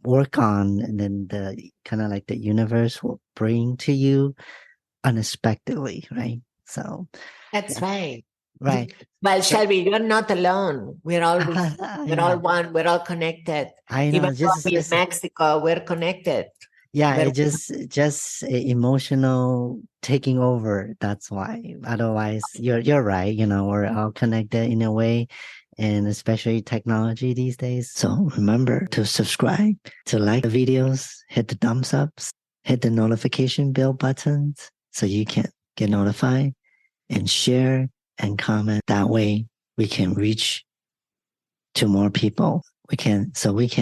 work on, and then the kind of like the universe will bring to you unexpectedly, right? So That's yeah, right. right. Well, So Shelby, you're not alone. We're all yeah, one. We're all connected. I Even know. though Just I'm in it's Mexico, we're connected. yeah, We're it just emotional taking over. That's why. Otherwise, you're right. We're all connected in a way, and especially technology these days. So remember to subscribe, to like the videos, hit the thumbs ups, hit the notification bell buttons so you can get notified, and share and comment. That way we can reach to more people. We can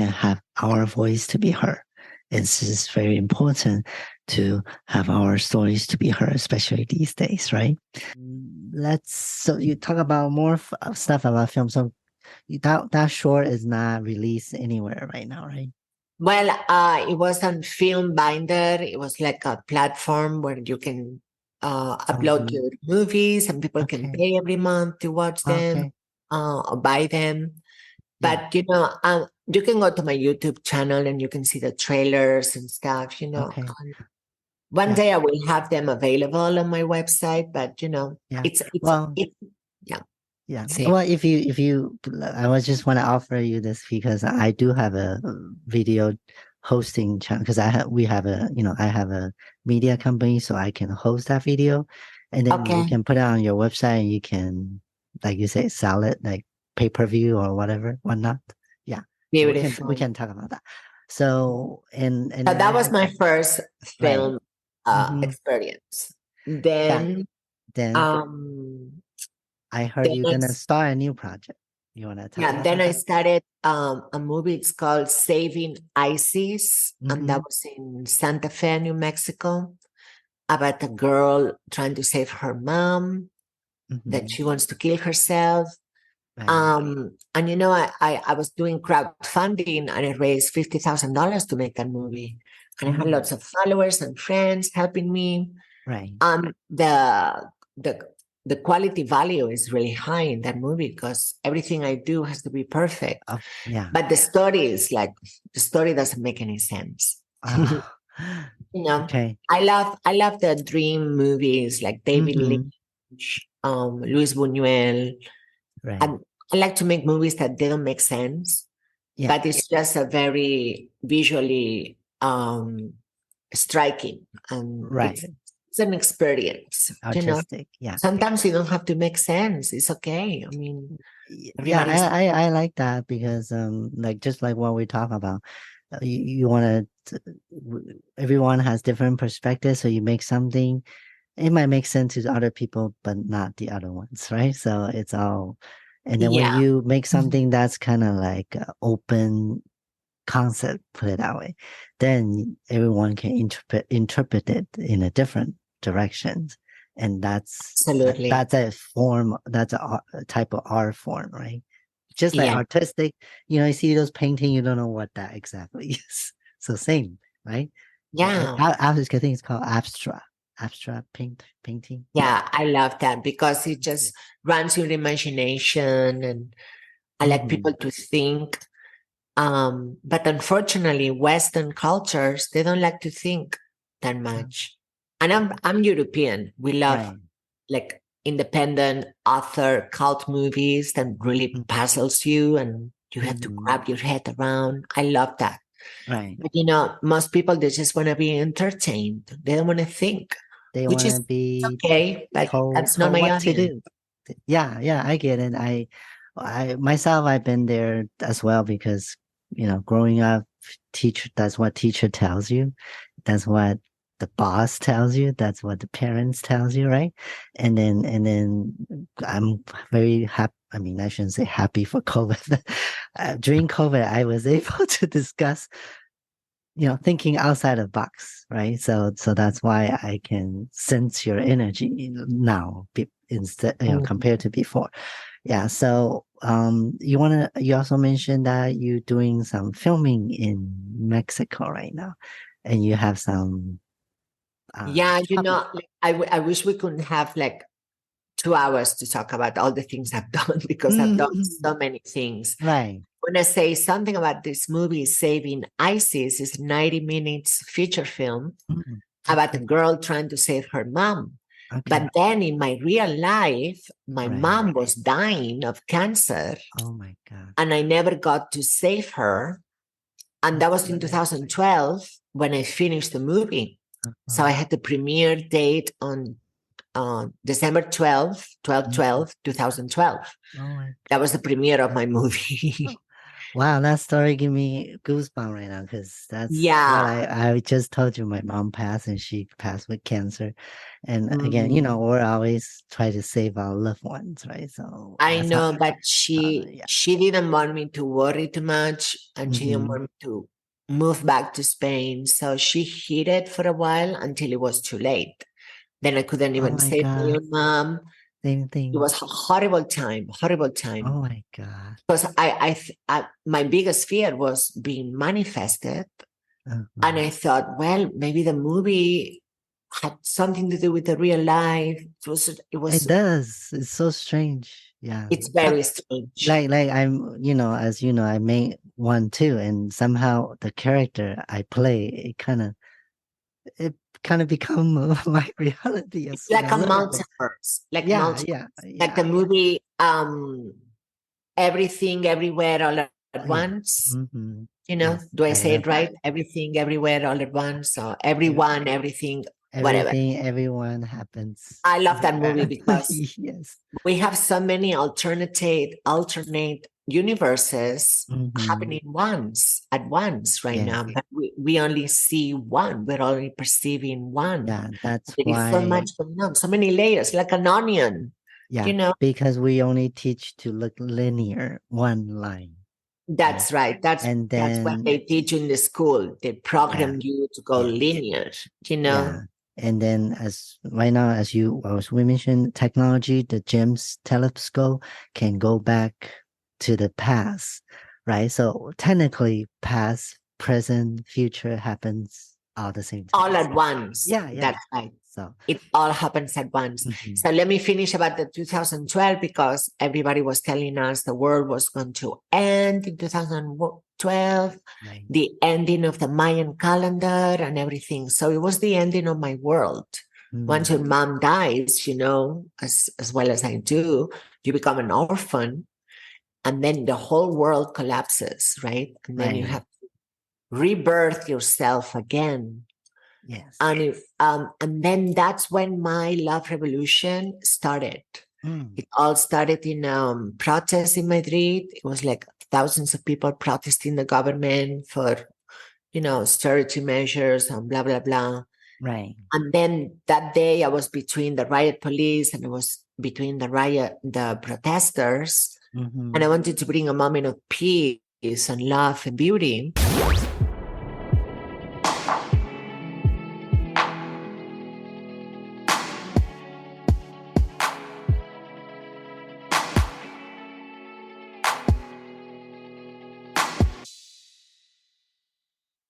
have our voice to be heard. It's just very important to have our stories to be heard, especially these days, right? So you talk about more stuff about film. So that short is not released anywhere right now, right? Well, it was on Film Binder. It was like a platform where you can upload Mhm. your movies and people can Okay. pay every month to watch them Okay. or buy them. Yeah. But you can go to my YouTube channel and you can see the trailers and stuff. Okay. One Yeah. day I will have them available on my website. But Yeah. it's Well, yeah. yeah. See. Well, if you, I was just want to offer you this because I do have a video hosting channel because I have a media company, so I can host that video, and then you Okay. can put it on your website and you can, like you say, sell it like pay-per-view or whatnot. Yeah. So we Beautiful. can talk about that. So and So then that I was have my first right. film Mm-hmm. experience. Yeah. Then, Then um, I heard then you're I, gonna start a new project. You wanna talk yeah, then about I that? started a movie. It's called Saving Isis, and Mm-hmm. that was in Santa Fe, New Mexico, about a girl trying to save her mom that Mm-hmm. she wants to kill herself. Right. And I was doing crowdfunding and I raised $50,000 to make that movie. And I had Mm, lots of followers and friends helping me. right. Um, the the the quality value is really high in that movie because everything I do has to be perfect. Oh, yeah. But the story doesn't make any sense. Ah, You know, okay. I love the dream movies like David Mm-hmm. Lynch, Luis Buñuel, Right. and I like to make movies that they don't make sense, Yeah. but it's just a very visually striking, and it's Right. it's an experience. Artistic. Yeah. Sometimes you don't have to make sense. It's okay. I mean, Yeah. everybody's I like that because like just like what we talk about, you want to. Everyone has different perspectives, so you make something. It might make sense to other people, but not the other ones, right? So it's all. And then when yeah. you make Mhm. something that's kind of like open concept, put it that way, then everyone can interpret it in a different directions, and Absolutely. that's a form, that's a type of art form, right? Just like Yeah. artistic, you see those painting, you don't know what that exactly is. So same, right? Yeah. I think it's called abstract painting. Yeah. I love that because it Yeah. just runs your imagination, and I like Hmm. people to think. But unfortunately, Western cultures, they don't like to think that much. And I'm European. We love Right. like independent author cult movies that really puzzles you and you have to Mm-hmm. wrap your head around. I love that. Right. But most people, they just want to be entertained. They don't want to think, They which want to is be okay, but that's not told my what to audience. do. Yeah, yeah, I get it. I myself, I've been there as well because, growing up, that's what teacher tells you. That's what the boss tells you. That's what the parents tells you, right? And then I'm very happy. I mean, I shouldn't say happy for COVID. During COVID, I was able to discuss thinking outside of the box, right? So that's why I can sense your energy now, instead, Mm. compared to before. Yeah. So, you also mentioned that you're doing some filming in Mexico right now, and you have some, Yeah, topic. like, I wish we could have like 2 hours to talk about all the things I've done because I've done Mhm. so many things. Right. want to say something about this movie, Saving Isis, is 90 minutes feature film Mm, about a okay. girl trying to save her mom. Okay. But then in my real life, my Right. mom was dying of cancer Oh my God. and I never got to save her. And that was in 2012 when I finished the movie. So I Uh-huh. had the premiere date on December 12th, Mhm. 2012. Oh my That was the premiere of my movie. God. Wow, that story give me goosebumps right now because that's what Yeah. I just told you. My mom passed and she passed with cancer. And again, Mm. we're always try to save our loved ones, right? So I that's how, know, but she yeah. she didn't want me to worry too much, and she didn't Hmm. want me to move back to Spain. So she hid it for a while until it was too late. Then I couldn't Oh even my save my God. own mom. Same It thing. was a horrible time. Oh my God. Because my biggest fear was being manifested, and Uh-huh. I thought, well, maybe the movie had something to do with the real life. It It was does. It's so strange. Yeah. it's very strange. Like I'm, as you know, I made one too, and somehow the character I play, it kind of become my reality It's as like a a little bit. multiverse, like Yeah, multiverse, yeah, like the yeah, yeah, movie Everything Everywhere All at yeah. Once. Mm-hmm. Do Yes, I I say love it right? Everything Everywhere All at Once, or ev- everyone, everything, whatever. everything, everyone happens. I love that movie everywhere. because Yes. we have so many alternate universes Mm-hmm. happening at once right Yes. now, but we only see one. We're only perceiving one. Yeah, that's There is so why. much going on, so many layers, like an onion, Yeah, you know. because we only teach to look linear, one line, right? That's right. And That's what then they teach in the school. They yeah, program you to go yes. linear, you Yeah. know. And then as right now, as we mentioned, technology, the James telescope can go back to the past, right? So technically past, present, future happens all at the same All time. at once. Yeah, yeah. That's right. So It all happens at once. mhm, So let me finish about the 2012 because everybody was telling us the world was going to end in 2012, right. the ending of the Mayan calendar and everything. So it was the ending of my world. Once Mm, your mom dies, as well as I do, you become an orphan and then the whole world collapses, right? And then you right. have to rebirth yourself again. Yes. And then that's when my love revolution started. Mm, It all started in protests in Madrid. It was like thousands of people protesting the government for, austerity measures and blah, blah, blah. right. And then that day I was between the riot police and I was between the protesters. Mm-hmm. And I wanted to bring a moment of peace and love and beauty.